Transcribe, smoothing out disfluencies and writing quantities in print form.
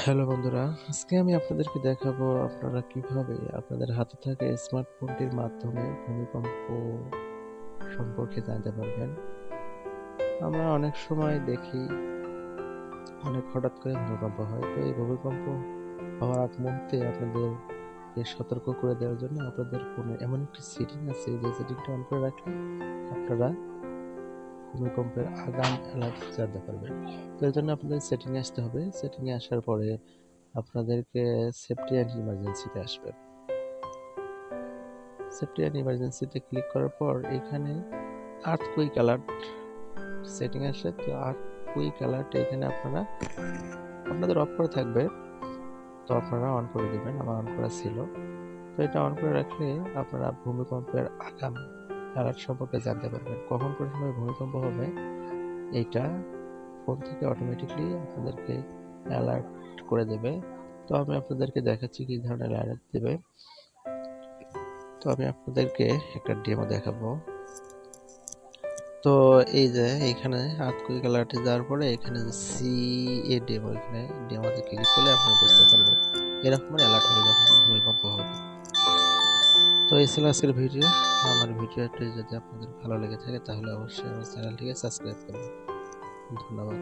Hello বন্ধুরা, আজকে আমি আপনাদেরকে দেখাবো আপনারা কিভাবে আপনাদের হাতে থাকা স্মার্টফোনটির মাধ্যমে ভূমিকম্প সম্পর্কে জানতে পারবেন। আমরা অনেক সময় দেখি অনেক হঠাৎ করে ভূমিকম্প হয়। তো এই ভূমিকম্প হওয়ার আগ মুহূর্তে আপনাদেরকে সতর্ক করে দেওয়ার জন্য আপনাদের ফোনে এমন একটি সেটিং আছে, যে সেটিংটা অন করে রাখলে আপনারা ভূমিকম্পের আগাম অ্যালার্ট জানতে পারবেন। তো এর জন্য আপনাদের সেটিংয়ে আসতে হবে। সেটিংয়ে আসার পরে আপনাদেরকে সেফটি অ্যান্ড ইমার্জেন্সিতে আসবেন। সেফটি অ্যান্ড ইমার্জেন্সিতে ক্লিক করার পর এখানে আর্থকুইক অ্যালার্ট সেটিং আসে। তো আর্থকুইক অ্যালার্ট এখানে আপনাদের অফ করে থাকবে, তো আপনারা অন করে দেবেন। আমার অন করা ছিল। তো এটা অন করে রাখলে আপনারা ভূমিকম্পের আগাম অ্যালার্ট সম্পর্কে জানতে পারবেন। কখন কোন সময় ভূমিকম্প হবে এইটা ফোন থেকে অটোমেটিকলি আপনাদেরকে অ্যালার্ট করে দেবে। তো আমি আপনাদেরকে দেখাচ্ছি কি ধরনের অ্যালার্ট দেবে। তো আমি আপনাদেরকে একটা ডেমো দেখাবো। তো এই যে এখানে আর্থকুইক অ্যালার্টে যাওয়ার পরে এখানে যে ডেমো, এখানে ডেমোতে ক্লিক করলে আপনারা বুঝতে পারবেন এরকম অ্যালার্ট হবে যখন ভূমিকম্প হবে। তো এই ছিল আজকের ভিডিও। আমার ভিডিওটি যদি আপনাদের ভালো লেগে থাকে তাহলে অবশ্যই আমার চ্যানেলটিকে সাবস্ক্রাইব করবেন। ধন্যবাদ।